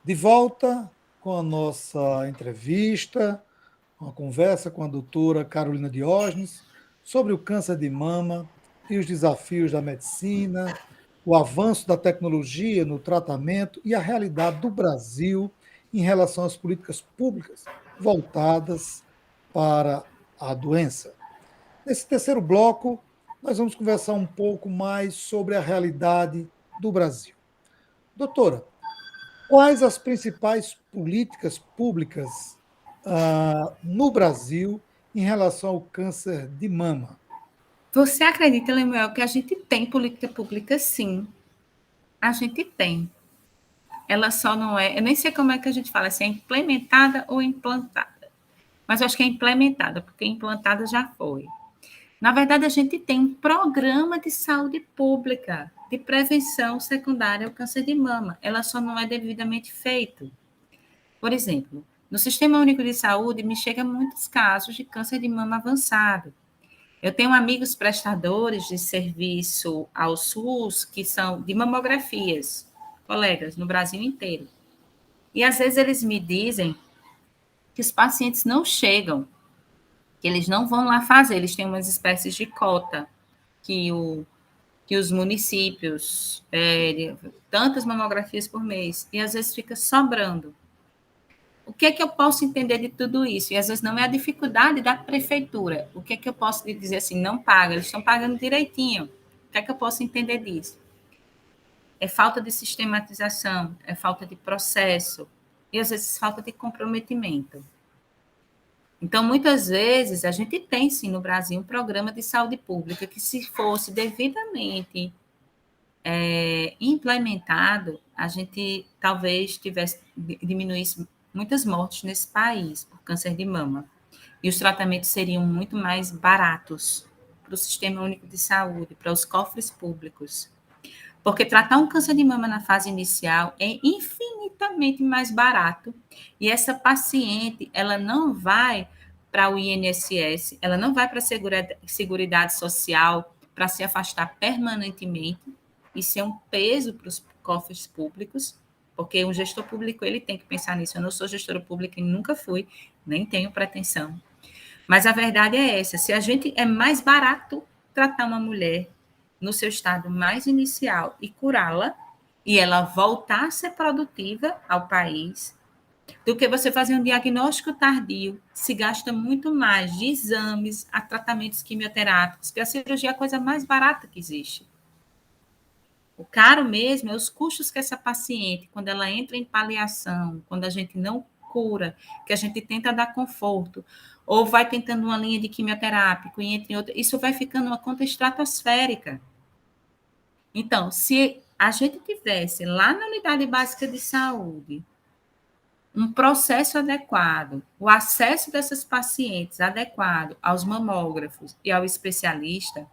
De volta com a nossa entrevista, uma conversa com a doutora Carolina Diógenes sobre o câncer de mama e os desafios da medicina, o avanço da tecnologia no tratamento e a realidade do Brasil em relação às políticas públicas voltadas para a doença. Nesse terceiro bloco, nós vamos conversar um pouco mais sobre a realidade do Brasil. Doutora, quais as principais políticas públicas no Brasil em relação ao câncer de mama? Você acredita, Lemuel, que a gente tem política pública, sim. A gente tem. Ela só não é. Eu nem sei como é que a gente fala, se é implementada ou implantada. Mas eu acho que é implementada, porque implantada já foi. Na verdade, a gente tem um programa de saúde pública de prevenção secundária ao câncer de mama. Ela só não é devidamente feita. Por exemplo, no Sistema Único de Saúde, me chegam muitos casos de câncer de mama avançado. Eu tenho amigos prestadores de serviço ao SUS que são de mamografias, colegas no Brasil inteiro. E às vezes eles me dizem que os pacientes não chegam, que eles não vão lá fazer, eles têm umas espécies de cota que, que os municípios, tantas mamografias por mês, e às vezes fica sobrando. O que é que eu posso entender de tudo isso? E às vezes não é a dificuldade da prefeitura. O que é que eu posso dizer assim, não paga, eles estão pagando direitinho. O que é que eu posso entender disso? É falta de sistematização, é falta de processo, e às vezes falta de comprometimento. Então, muitas vezes, a gente tem, sim, no Brasil, um programa de saúde pública que, se fosse devidamente implementado, a gente talvez diminuísse muitas mortes nesse país por câncer de mama. E os tratamentos seriam muito mais baratos para o Sistema Único de Saúde, para os cofres públicos. Porque tratar um câncer de mama na fase inicial é infinitamente mais barato. E essa paciente, ela não vai para o INSS, ela não vai para a Seguridade Social para se afastar permanentemente. Isso é um peso para os cofres públicos, porque o gestor público ele tem que pensar nisso. Eu não sou gestora pública e nunca fui, nem tenho pretensão. Mas a verdade é essa: se a gente é mais barato tratar uma mulher no seu estado mais inicial e curá-la, e ela voltar a ser produtiva ao país, do que você fazer um diagnóstico tardio, se gasta muito mais de exames a tratamentos quimioterápicos, que a cirurgia é a coisa mais barata que existe. O caro mesmo é os custos que essa paciente, quando ela entra em paliação, quando a gente não cura, que a gente tenta dar conforto, ou vai tentando uma linha de quimioterápico, e entre outras, isso vai ficando uma conta estratosférica. Então, se a gente tivesse lá na unidade básica de saúde um processo adequado, o acesso dessas pacientes adequado aos mamógrafos e ao especialista,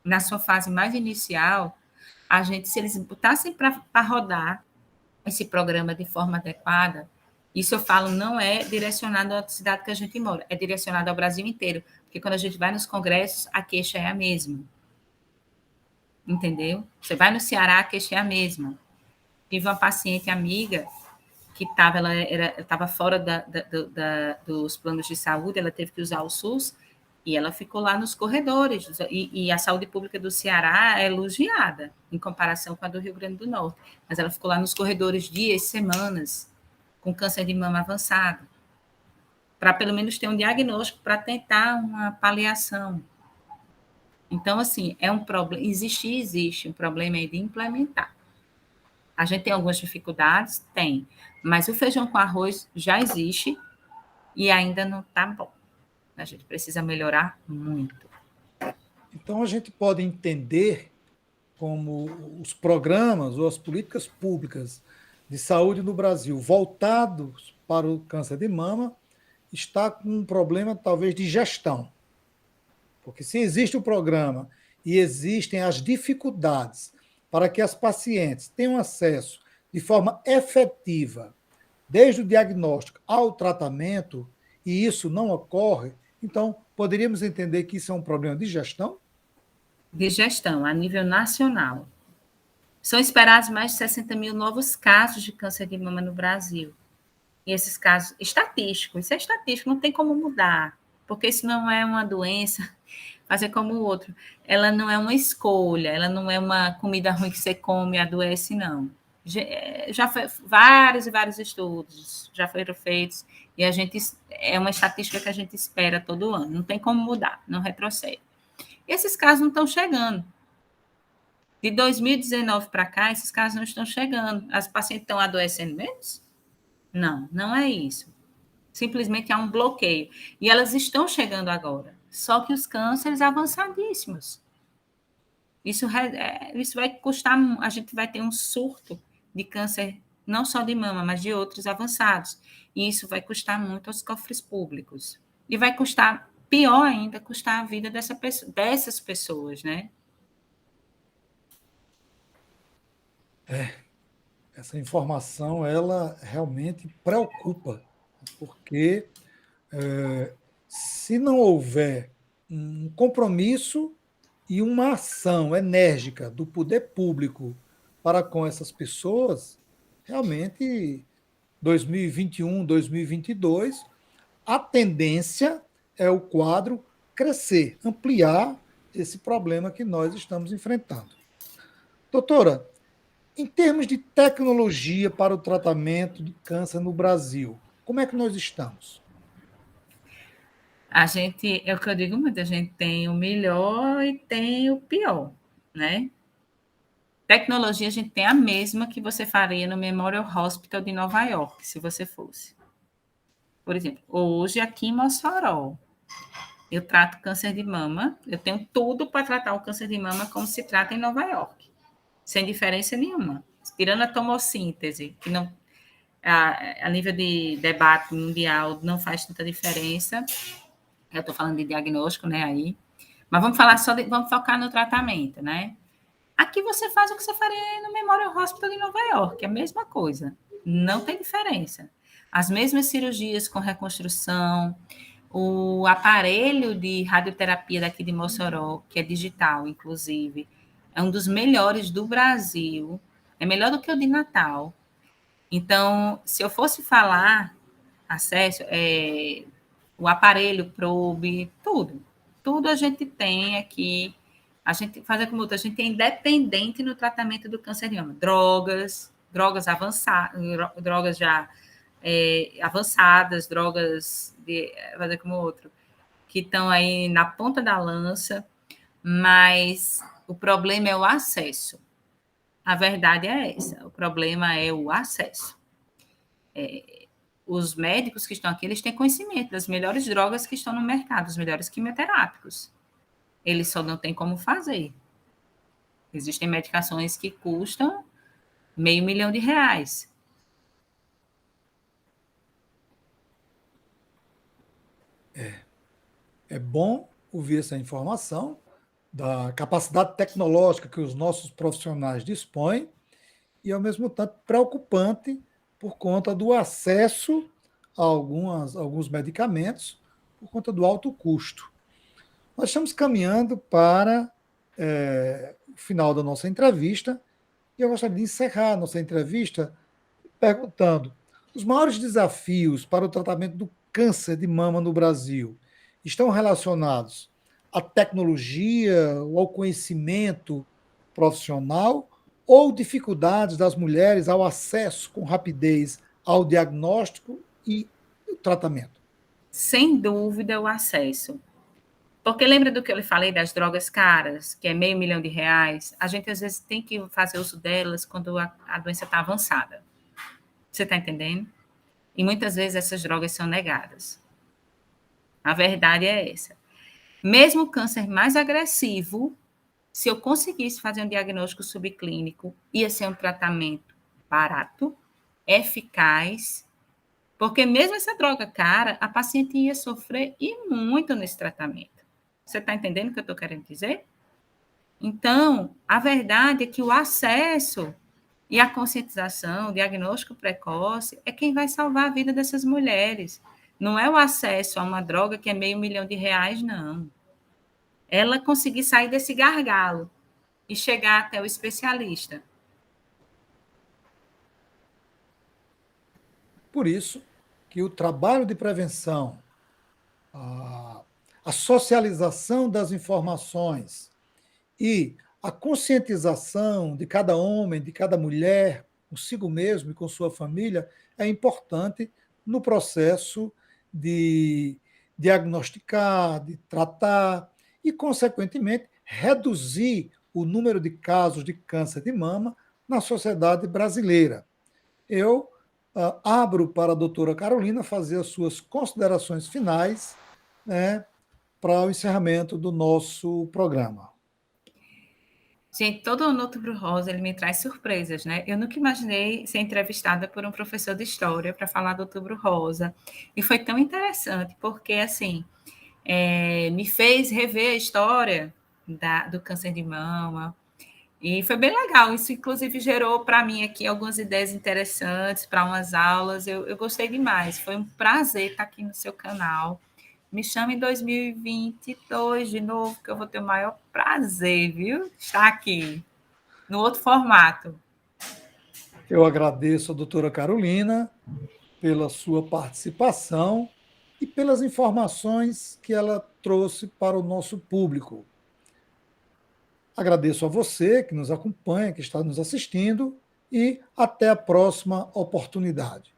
na sua fase mais inicial, a gente, se eles botassem para rodar esse programa de forma adequada, isso eu falo não é direcionado à cidade que a gente mora, é direcionado ao Brasil inteiro, porque quando a gente vai nos congressos, a queixa é a mesma. Entendeu? Você vai no Ceará, a queixa é a mesma. Tive uma paciente amiga que estava fora dos planos de saúde, ela teve que usar o SUS, e ela ficou lá nos corredores, e a saúde pública do Ceará é elogiada, em comparação com a do Rio Grande do Norte, mas ela ficou lá nos corredores dias, semanas, com câncer de mama avançado, para pelo menos ter um diagnóstico, para tentar uma paliação. Então, assim, é um problema, existe, o problema é de implementar. A gente tem algumas dificuldades? Tem, mas o feijão com arroz já existe e ainda não está bom. A gente precisa melhorar muito. Então, a gente pode entender como os programas ou as políticas públicas de saúde no Brasil voltados para o câncer de mama está com um problema talvez de gestão. Porque se existe o programa e existem as dificuldades para que as pacientes tenham acesso de forma efetiva, desde o diagnóstico ao tratamento, e isso não ocorre, então poderíamos entender que isso é um problema de gestão? De gestão, a nível nacional. São esperados mais de 60 mil novos casos de câncer de mama no Brasil. E esses casos, estatístico, isso é estatístico, não tem como mudar, porque isso não é uma doença, fazer como o outro. Ela não é uma escolha, ela não é uma comida ruim que você come e adoece, não. Já foi vários e vários estudos, já foram feitos, e a gente é uma estatística que a gente espera todo ano, não tem como mudar, não retrocede. E esses casos não estão chegando. De 2019 para cá, esses casos não estão chegando. As pacientes estão adoecendo menos? Não, não é isso. Simplesmente há um bloqueio. E elas estão chegando agora. Só que os cânceres avançadíssimos. Isso vai custar, a gente vai ter um surto de câncer, não só de mama, mas de outros avançados. E isso vai custar muito aos cofres públicos. E vai custar, pior ainda, custar a vida dessas pessoas, né? Essa informação, ela realmente preocupa, porque se não houver um compromisso e uma ação enérgica do poder público para com essas pessoas, realmente 2021, 2022, a tendência é o quadro crescer, ampliar esse problema que nós estamos enfrentando. Doutora, em termos de tecnologia para o tratamento de câncer no Brasil, como é que nós estamos? A gente, é o que eu digo muito, a gente tem o melhor e tem o pior, né? Tecnologia, a gente tem a mesma que você faria no Memorial Hospital de Nova York, se você fosse. Por exemplo, hoje aqui em Mossoró, eu trato câncer de mama, eu tenho tudo para tratar o câncer de mama como se trata em Nova York, sem diferença nenhuma. Tirando a tomossíntese, que não, a nível de debate mundial não faz tanta diferença. Eu estou falando de diagnóstico, né, aí. Mas vamos falar vamos focar no tratamento, né? Aqui você faz o que você faria no Memorial Hospital de Nova York, é a mesma coisa. Não tem diferença. As mesmas cirurgias com reconstrução, o aparelho de radioterapia daqui de Mossoró, que é digital, inclusive, é um dos melhores do Brasil. É melhor do que o de Natal. Então, se eu fosse falar acesso, o aparelho probe, tudo. Tudo a gente tem aqui. A gente fazer como outra, a gente é independente no tratamento do câncer de mama. Drogas avançadas, drogas já avançadas, drogas de fazer como outro, que estão aí na ponta da lança, mas o problema é o acesso. A verdade é essa, o problema é o acesso. Os médicos que estão aqui, eles têm conhecimento das melhores drogas que estão no mercado, os melhores quimioterápicos. Eles só não têm como fazer. Existem medicações que custam R$ 500 mil. É bom ouvir essa informação da capacidade tecnológica que os nossos profissionais dispõem e, ao mesmo tempo, preocupante por conta do acesso a alguns medicamentos, por conta do alto custo. Nós estamos caminhando para o final da nossa entrevista e eu gostaria de encerrar a nossa entrevista perguntando: os maiores desafios para o tratamento do câncer de mama no Brasil estão relacionados à tecnologia ou ao conhecimento profissional ou dificuldades das mulheres ao acesso com rapidez ao diagnóstico e tratamento? Sem dúvida, o acesso. Porque lembra do que eu lhe falei das drogas caras, que é R$ 500 mil? A gente, às vezes, tem que fazer uso delas quando a doença está avançada. Você está entendendo? E muitas vezes essas drogas são negadas. A verdade é essa. Mesmo o câncer mais agressivo, se eu conseguisse fazer um diagnóstico subclínico, ia ser um tratamento barato, eficaz, porque mesmo essa droga cara, a paciente ia sofrer e muito nesse tratamento. Você está entendendo o que eu estou querendo dizer? Então, a verdade é que o acesso e a conscientização, o diagnóstico precoce, é quem vai salvar a vida dessas mulheres. Não é o acesso a uma droga que é R$ 500 mil, não. Ela conseguir sair desse gargalo e chegar até o especialista. Por isso que o trabalho de prevenção, a, a socialização das informações e a conscientização de cada homem, de cada mulher, consigo mesmo e com sua família, é importante no processo de diagnosticar, de tratar e, consequentemente, reduzir o número de casos de câncer de mama na sociedade brasileira. Eu abro para a doutora Carolina fazer as suas considerações finais, né, para o encerramento do nosso programa. Gente, todo o Outubro Rosa, ele me traz surpresas, né? Eu nunca imaginei ser entrevistada por um professor de história para falar do Outubro Rosa. E foi tão interessante, porque, assim, me fez rever a história do câncer de mama. E foi bem legal. Isso, inclusive, gerou para mim aqui algumas ideias interessantes para umas aulas. Eu gostei demais. Foi um prazer estar aqui no seu canal. Me chame em 2022 de novo, que eu vou ter o maior prazer, viu? Estar aqui, no outro formato. Eu agradeço a doutora Carolina pela sua participação e pelas informações que ela trouxe para o nosso público. Agradeço a você que nos acompanha, que está nos assistindo, e até a próxima oportunidade.